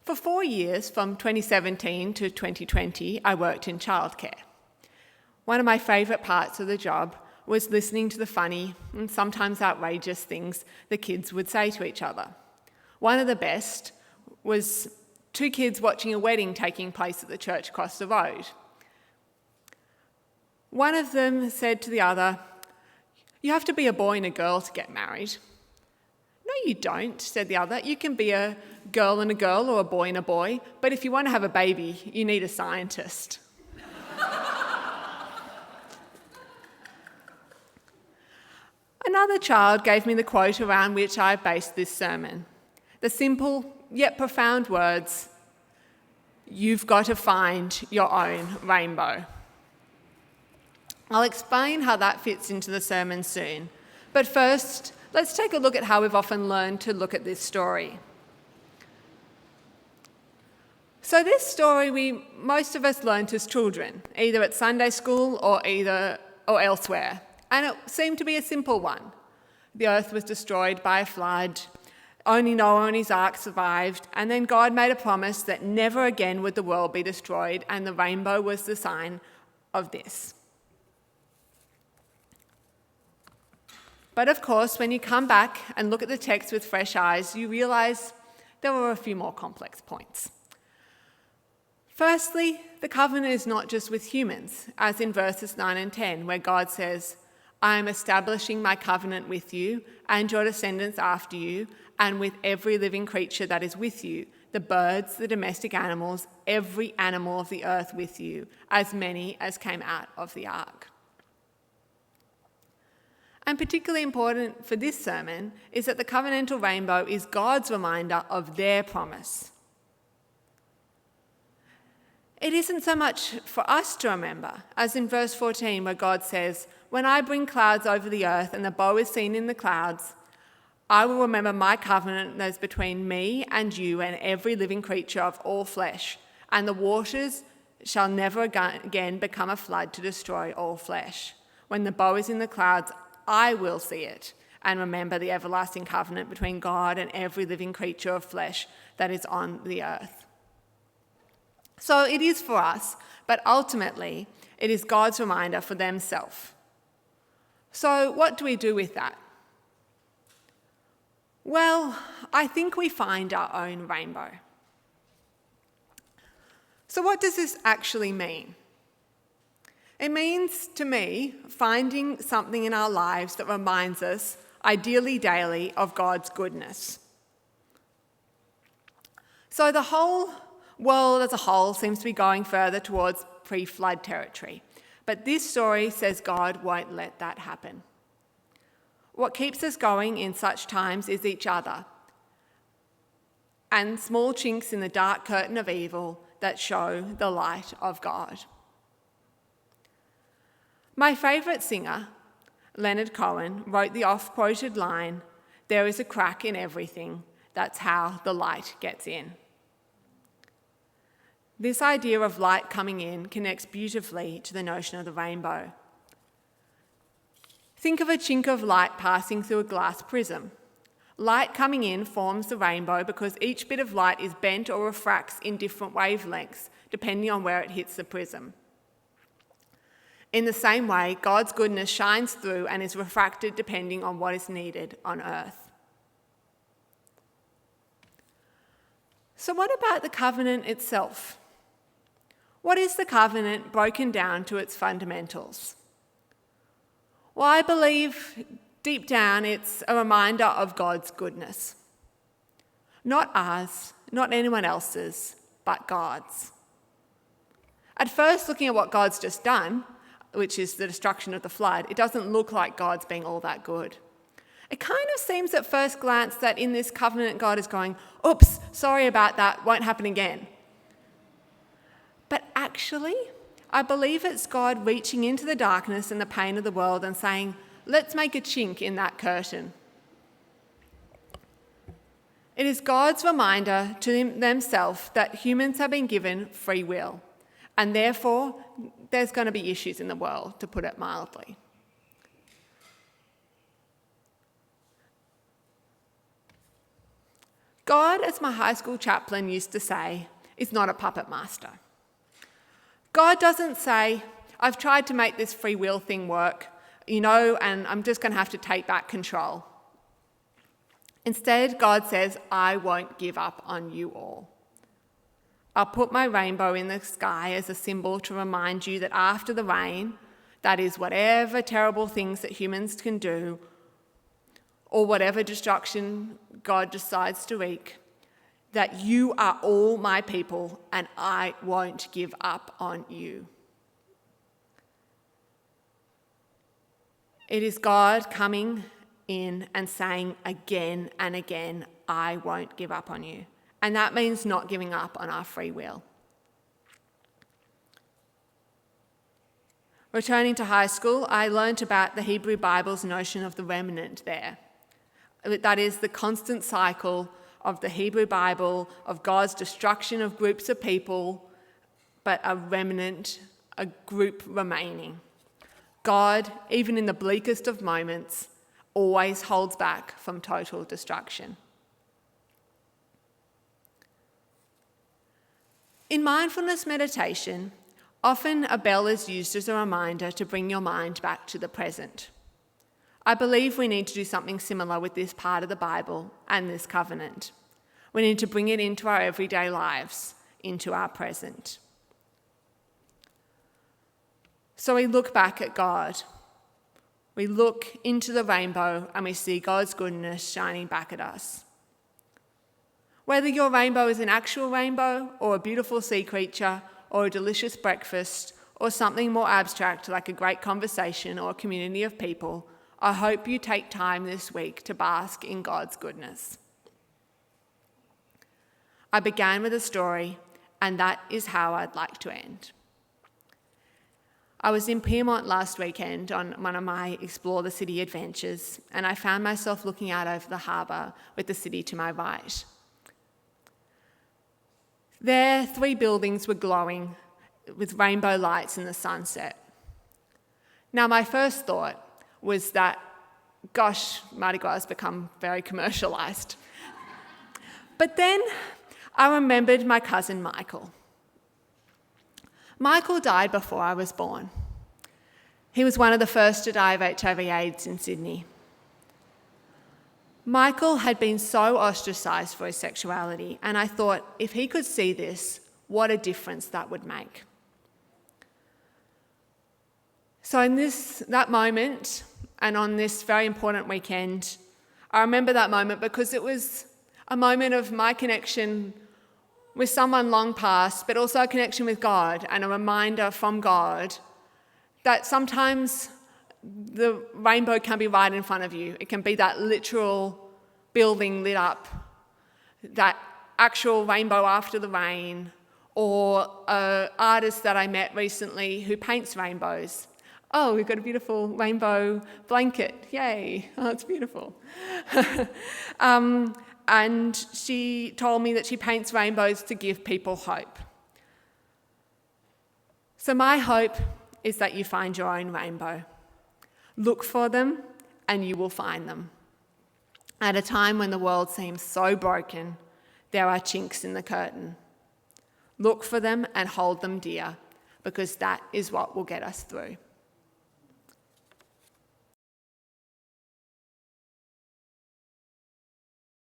For 4 years, from 2017 to 2020, I worked in childcare. One of my favourite parts of the job was listening to the funny and sometimes outrageous things the kids would say to each other. One of the best was 2 kids watching a wedding taking place at the church across the road. One of them said to the other, "You have to be a boy and a girl to get married." "No, you don't," said the other. "You can be a girl and a girl or a boy and a boy, but if you want to have a baby, you need a scientist." Another child gave me the quote around which I based this sermon. The simple yet profound words, "You've got to find your own rainbow." I'll explain how that fits into the sermon soon, but first, let's take a look at how we've often learned to look at this story. So this story most of us learnt as children, either at Sunday school or elsewhere, and it seemed to be a simple one. The earth was destroyed by a flood, only Noah and his ark survived, and then God made a promise that never again would the world be destroyed, and the rainbow was the sign of this. But of course, when you come back and look at the text with fresh eyes, you realise there were a few more complex points. Firstly, the covenant is not just with humans, as in verses 9 and 10, where God says, "I am establishing my covenant with you and your descendants after you, and with every living creature that is with you, the birds, the domestic animals, every animal of the earth with you, as many as came out of the ark." And particularly important for this sermon is that the covenantal rainbow is God's reminder of their promise. It isn't so much for us to remember, as in verse 14 where God says, "When I bring clouds over the earth and the bow is seen in the clouds, I will remember my covenant that is between me and you and every living creature of all flesh, and the waters shall never again become a flood to destroy all flesh. When the bow is in the clouds, I will see it and remember the everlasting covenant between God and every living creature of flesh that is on the earth." So it is for us, but ultimately it is God's reminder for themselves. So what do we do with that? Well, I think we find our own rainbow. So what does this actually mean? It means, to me, finding something in our lives that reminds us, ideally daily, of God's goodness. So the whole world as a whole seems to be going further towards pre-flood territory, but this story says God won't let that happen. What keeps us going in such times is each other, and small chinks in the dark curtain of evil that show the light of God. My favourite singer, Leonard Cohen, wrote the oft-quoted line, "There is a crack in everything, that's how the light gets in." This idea of light coming in connects beautifully to the notion of the rainbow. Think of a chink of light passing through a glass prism. Light coming in forms the rainbow because each bit of light is bent or refracts in different wavelengths, depending on where it hits the prism. In the same way, God's goodness shines through and is refracted depending on what is needed on earth. So what about the covenant itself? What is the covenant broken down to its fundamentals? Well, I believe deep down it's a reminder of God's goodness. Not ours, not anyone else's, but God's. At first, looking at what God's just done, which is the destruction of the flood, it doesn't look like God's being all that good. It kind of seems at first glance that in this covenant God is going, "Oops, sorry about that, won't happen again." But actually, I believe it's God reaching into the darkness and the pain of the world and saying, "Let's make a chink in that curtain." It is God's reminder to themselves that humans have been given free will, and therefore there's going to be issues in the world, to put it mildly. God, as my high school chaplain used to say, is not a puppet master. God doesn't say, I've tried to make this free will thing work, and I'm just going to have to take back control. Instead, God says, I won't give up on you all. I'll put my rainbow in the sky as a symbol to remind you that after the rain, that is whatever terrible things that humans can do, or whatever destruction God decides to wreak, that you are all my people and I won't give up on you. It is God coming in and saying again and again, I won't give up on you. And that means not giving up on our free will. Returning to high school, I learnt about the Hebrew Bible's notion of the remnant there. That is the constant cycle of the Hebrew Bible, of God's destruction of groups of people, but a remnant, a group remaining. God, even in the bleakest of moments, always holds back from total destruction. In mindfulness meditation, often a bell is used as a reminder to bring your mind back to the present. I believe we need to do something similar with this part of the Bible and this covenant. We need to bring it into our everyday lives, into our present. So we look back at God. We look into the rainbow and we see God's goodness shining back at us. Whether your rainbow is an actual rainbow or a beautiful sea creature or a delicious breakfast or something more abstract like a great conversation or a community of people, I hope you take time this week to bask in God's goodness. I began with a story, and that is how I'd like to end. I was in Piedmont last weekend on one of my Explore the City adventures, and I found myself looking out over the harbour with the city to my right. There, 3 buildings were glowing with rainbow lights in the sunset. Now, my first thought was that, gosh, Mardi Gras has become very commercialised. But then I remembered my cousin Michael. Michael died before I was born. He was one of the first to die of HIV/AIDS in Sydney. Michael had been so ostracised for his sexuality, and I thought, if he could see this, what a difference that would make. So in that moment, and on this very important weekend, I remember that moment because it was a moment of my connection with someone long past, but also a connection with God and a reminder from God that sometimes the rainbow can be right in front of you. It can be that literal building lit up, that actual rainbow after the rain, or an artist that I met recently who paints rainbows. Oh, we've got a beautiful rainbow blanket. Yay. Oh, it's beautiful. And she told me that she paints rainbows to give people hope. So my hope is that you find your own rainbow. Look for them and you will find them. At a time when the world seems so broken, there are chinks in the curtain. Look for them and hold them dear, because that is what will get us through.